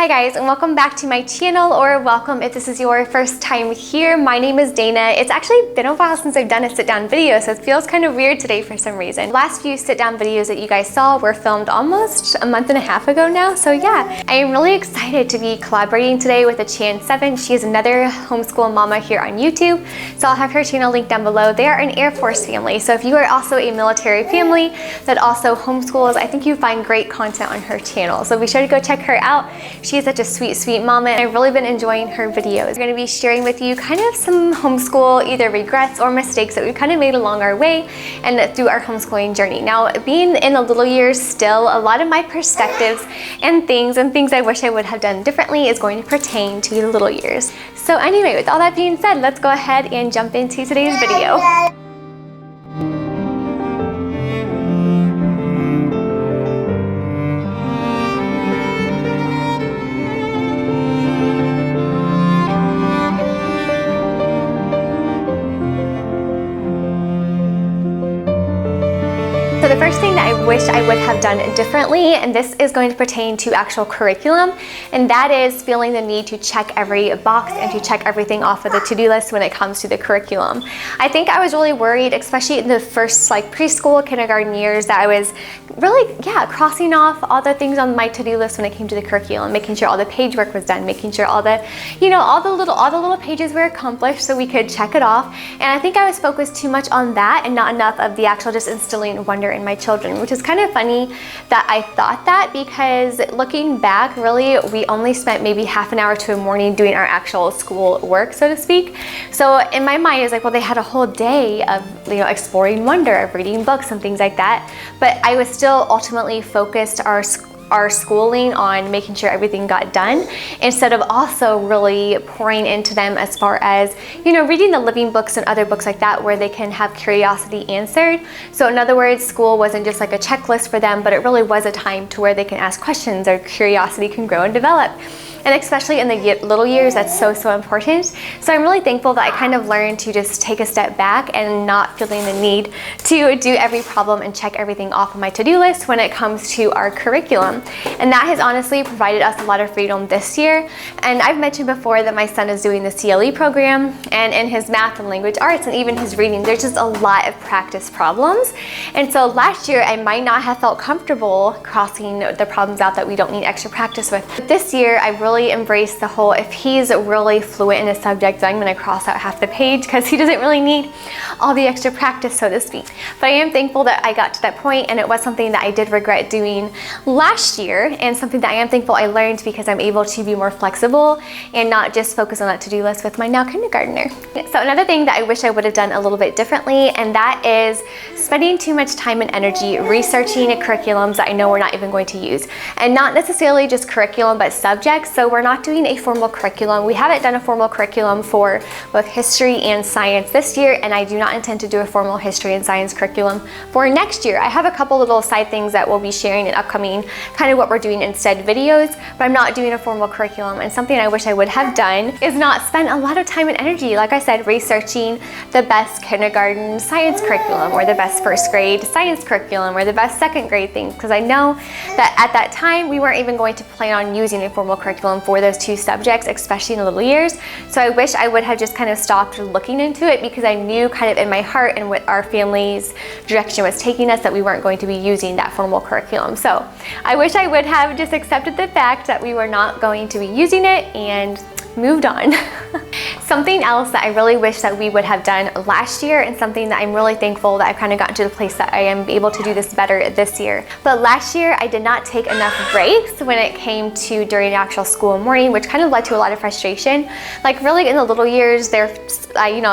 Hi guys, and welcome back to my channel, or welcome if this is your first time here. My name is Dana. It's actually been a while since I've done a sit-down video, so it feels kind of weird today for some reason. Last few sit-down videos that you guys saw were filmed almost a month and a half ago now, so yeah. I am really excited to be collaborating today with Chan 7. She is another homeschool mama here on YouTube, so I'll have her channel linked down below. They are an Air Force family, so if you are also a military family that also homeschools, I think you find great content on her channel, so be sure to go check her out. She is such a sweet, sweet mama, and I've really been enjoying her videos. I'm going to be sharing with you kind of some homeschool either regrets or mistakes that we've kind of made along our way and through our homeschooling journey. Now, being in the little years still, a lot of my perspectives and things I wish I would have done differently is going to pertain to the little years. So anyway, with all that being said, let's go ahead and jump into today's video. So the first thing that I wish I would have done differently, and this is going to pertain to actual curriculum, and that is feeling the need to check every box and to check everything off of the to-do list when it comes to the curriculum. I think I was really worried, especially in the first preschool, kindergarten years, that I was really, crossing off all the things on my to-do list when it came to the curriculum, making sure all the page work was done, making sure all the, all the little pages were accomplished so we could check it off. And I think I was focused too much on that and not enough of the actual just instilling wonder in my children, which is kind of funny that I thought that, because looking back, really, we only spent maybe half an hour to a morning doing our actual school work, so to speak. So in my mind, it's like, well, they had a whole day of exploring wonder, of reading books and things like that. But I was still ultimately focused our schooling on making sure everything got done, instead of also really pouring into them as far as, reading the living books and other books like that where they can have curiosity answered. So in other words, school wasn't just like a checklist for them, but it really was a time to where they can ask questions or curiosity can grow and develop. And especially in the little years, that's so, so important. So I'm really thankful that I kind of learned to just take a step back and not feeling the need to do every problem and check everything off of my to-do list when it comes to our curriculum. And that has honestly provided us a lot of freedom this year. And I've mentioned before that my son is doing the CLE program, and in his math and language arts and even his reading, there's just a lot of practice problems. And so last year, I might not have felt comfortable crossing the problems out that we don't need extra practice with. But this year, I really embrace the whole, if he's really fluent in a subject, I'm going to cross out half the page because he doesn't really need all the extra practice, so to speak. But I am thankful that I got to that point, and it was something that I did regret doing last year, and something that I am thankful I learned because I'm able to be more flexible and not just focus on that to-do list with my now kindergartner. So another thing that I wish I would have done a little bit differently, and that is spending too much time and energy researching curriculums that I know we're not even going to use. And not necessarily just curriculum, but subjects. So we're not doing a formal curriculum. We haven't done a formal curriculum for both history and science this year, and I do not intend to do a formal history and science curriculum for next year. I have a couple little side things that we'll be sharing in upcoming kind of what we're doing instead videos, but I'm not doing a formal curriculum. And something I wish I would have done is not spend a lot of time and energy, like I said, researching the best kindergarten science curriculum or the best first grade science curriculum or the best second grade things, because I know that at that time we weren't even going to plan on using a formal curriculum for those two subjects, especially in the little years. So I wish I would have just kind of stopped looking into it, because I knew kind of in my heart and what our family's direction was taking us that we weren't going to be using that formal curriculum. So I wish I would have just accepted the fact that we were not going to be using it and moved on. Something else that I really wish that we would have done last year, and something that I'm really thankful that I've kind of gotten to the place that I am able to do this better this year. But last year, I did not take enough breaks when it came to during actual school morning, which kind of led to a lot of frustration. Like really in the little years, their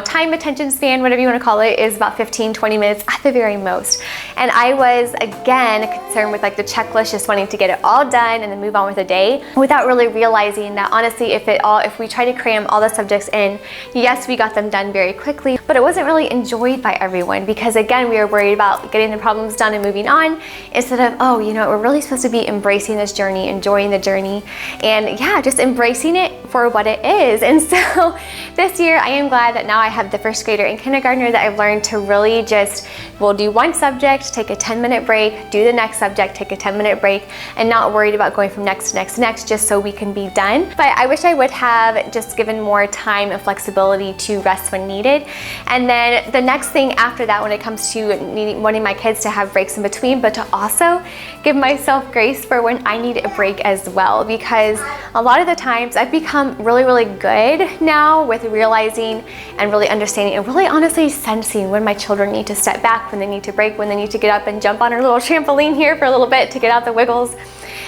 time attention span, whatever you want to call it, is about 15-20 minutes at the very most. And I was again concerned with the checklist, just wanting to get it all done and then move on with the day, without really realizing that honestly, if we try to cram all the subjects in, yes, we got them done very quickly, but it wasn't really enjoyed by everyone, because again, we were worried about getting the problems done and moving on, instead of, we're really supposed to be embracing this journey, enjoying the journey, and just embracing it for what it is. And so this year, I am glad that now I have the first grader and kindergartner that I've learned to really just, we'll do one subject, subject, take a 10-minute break, do the next subject, take a 10-minute break, and not worried about going from next to next to next just so we can be done. But I wish I would have just given more time and flexibility to rest when needed. And then the next thing after that, when it comes to wanting my kids to have breaks in between, but to also give myself grace for when I need a break as well, because a lot of the times I've become really, really good now with realizing and really understanding and really honestly sensing when my children need to step back, when they need to break, when they need to get up and jump on our little trampoline here for a little bit to get out the wiggles.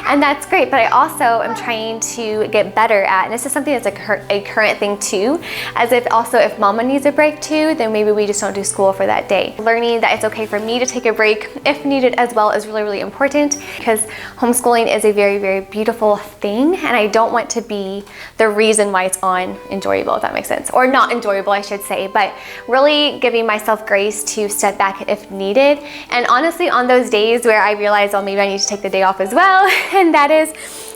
And that's great, but I also am trying to get better at, and this is something that's a current thing too, as if also if mama needs a break too, then maybe we just don't do school for that day. Learning that it's okay for me to take a break if needed as well is really, really important, because homeschooling is a very, very beautiful thing, and I don't want to be the reason why it's unenjoyable, if that makes sense. Or not enjoyable, I should say, but really giving myself grace to step back if needed. And honestly, on those days where I realize, oh, maybe I need to take the day off as well, and that is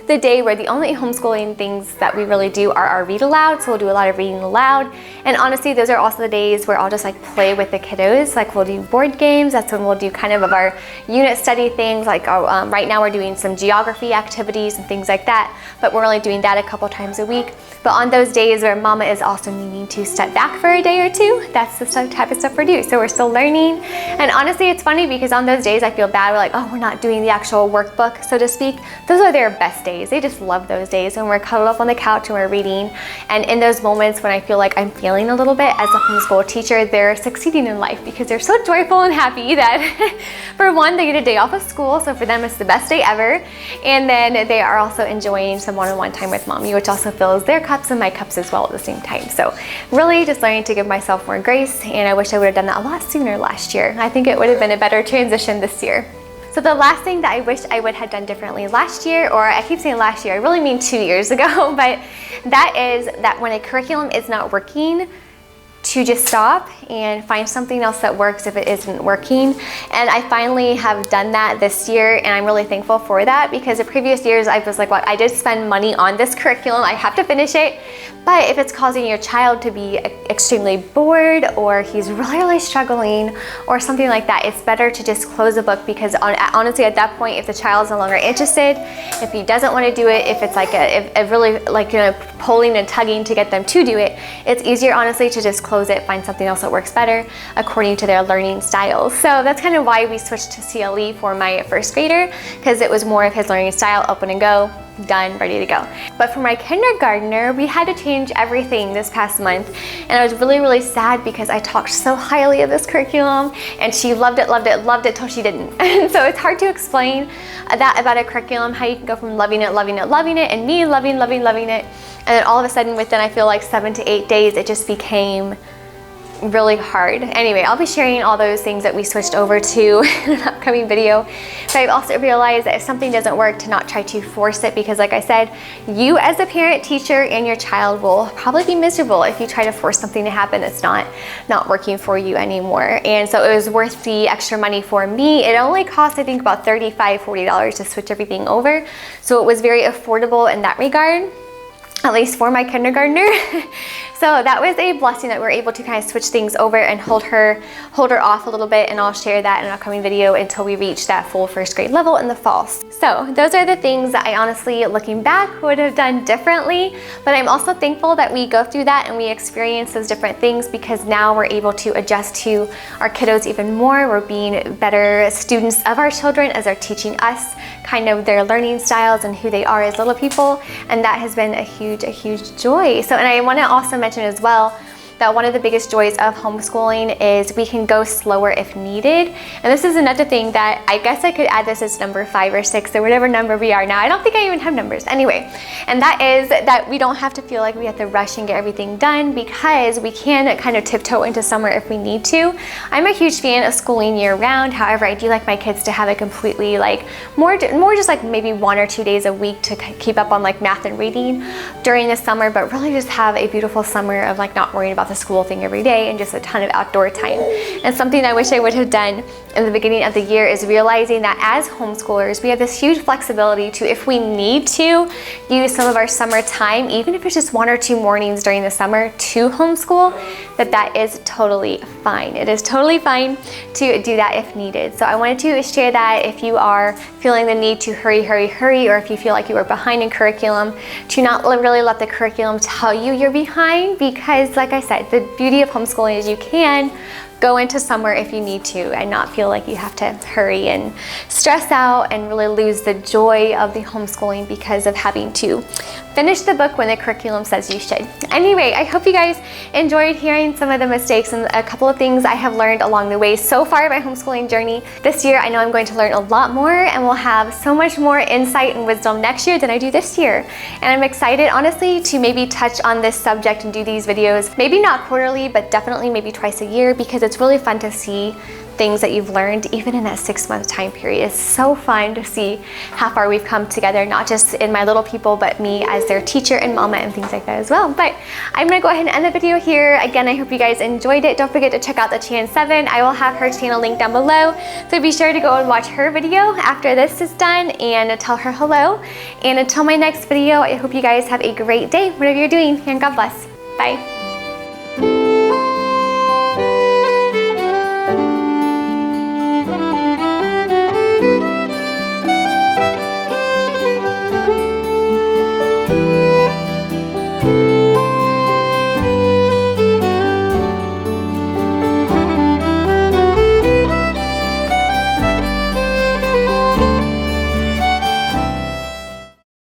the day where the only homeschooling things that we really do are our read aloud. So we'll do a lot of reading aloud. And honestly, those are also the days where I'll just like play with the kiddos. Like we'll do board games. That's when we'll do kind of our unit study things. Like right now we're doing some geography activities and things like that. But we're only doing that a couple times a week. But on those days where mama is also needing to step back for a day or two, that's the type of stuff we do. So we're still learning. And honestly, it's funny because on those days I feel bad. We're like, oh, we're not doing the actual workbook, so to speak. Those are their best days. They just love those days when we're cuddled up on the couch and we're reading. And in those moments when I feel like I'm failing a little bit as a homeschool teacher, they're succeeding in life because they're so joyful and happy that for one, they get a day off of school. So for them, it's the best day ever. And then they are also enjoying some one-on-one time with mommy, which also fills their cups and my cups as well at the same time. So really just learning to give myself more grace. And I wish I would have done that a lot sooner last year. I think it would have been a better transition this year. So the last thing that I wish I would have done differently last year, or I keep saying last year, I really mean 2 years ago, but that is that when a curriculum is not working, to just stop and find something else that works if it isn't working. And I finally have done that this year, and I'm really thankful for that, because the previous years I was like, well, I did spend money on this curriculum, I have to finish it. But if it's causing your child to be extremely bored, or he's really struggling or something like that, it's better to just close the book, because honestly at that point, if the child's no longer interested, if he doesn't want to do it, if it's like a really like, you know, pulling and tugging to get them to do it, it's easier honestly to just close it, find something else that works better according to their learning styles. So that's kind of why we switched to CLE for my first grader, because it was more of his learning style, open and go, done, ready to go. But for my kindergartner, we had to change everything this past month, and I was really, really sad because I talked so highly of this curriculum and she loved it till she didn't. And so it's hard to explain that about a curriculum, how you can go from loving it, and me loving it, and then all of a sudden within, I feel like 7 to 8 days, it just became really hard. Anyway, I'll be sharing all those things that we switched over to in an upcoming video. But I've also realized that if something doesn't work, to not try to force it, because like I said, you as a parent, teacher, and your child will probably be miserable if you try to force something to happen that's not working for you anymore. And so it was worth the extra money for me. It only cost, I think, about $35, $40 to switch everything over. So it was very affordable in that regard, at least for my kindergartner. So that was a blessing that we were able to kind of switch things over and hold her off a little bit, and I'll share that in an upcoming video until we reach that full first grade level in the fall. So those are the things that I honestly, looking back, would have done differently, but I'm also thankful that we go through that and we experience those different things, because now we're able to adjust to our kiddos even more. We're being better students of our children as they're teaching us kind of their learning styles and who they are as little people, and that has been a huge joy. So, and I want to also mention as well that one of the biggest joys of homeschooling is we can go slower if needed. And this is another thing that I guess I could add this as number 5 or 6 or whatever number we are now. I don't think I even have numbers anyway. And that is that we don't have to feel like we have to rush and get everything done, because we can kind of tiptoe into summer if we need to. I'm a huge fan of schooling year round. However, I do like my kids to have a completely like more just like maybe 1 or 2 days a week to keep up on like math and reading during the summer, but really just have a beautiful summer of like not worrying about the school thing every day and just a ton of outdoor time. And something I wish I would have done in the beginning of the year is realizing that as homeschoolers, we have this huge flexibility to, if we need to, use some of our summer time, even if it's just 1 or 2 mornings during the summer, to homeschool, that is totally fine. It is totally fine to do that if needed. So I wanted to share that if you are feeling the need to hurry, or if you feel like you are behind in curriculum, to not really let the curriculum tell you you're behind, because like I said, the beauty of homeschooling is you can go into summer if you need to and not feel like you have to hurry and stress out and really lose the joy of the homeschooling because of having to finish the book when the curriculum says you should. Anyway, I hope you guys enjoyed hearing some of the mistakes and a couple of things I have learned along the way so far in my homeschooling journey. This year, I know I'm going to learn a lot more and will have so much more insight and wisdom next year than I do this year. And I'm excited, honestly, to maybe touch on this subject and do these videos, maybe not quarterly, but definitely maybe twice a year, because it's really fun to see things that you've learned even in that 6-month time period. It's so fun to see how far we've come together, not just in my little people, but me as their teacher and mama and things like that as well. But I'm gonna go ahead and end the video here. Again, I hope you guys enjoyed it. Don't forget to check out the Chan 7. I will have her channel linked down below. So be sure to go and watch her video after this is done and tell her hello. And until my next video, I hope you guys have a great day, whatever you're doing, and God bless. Bye.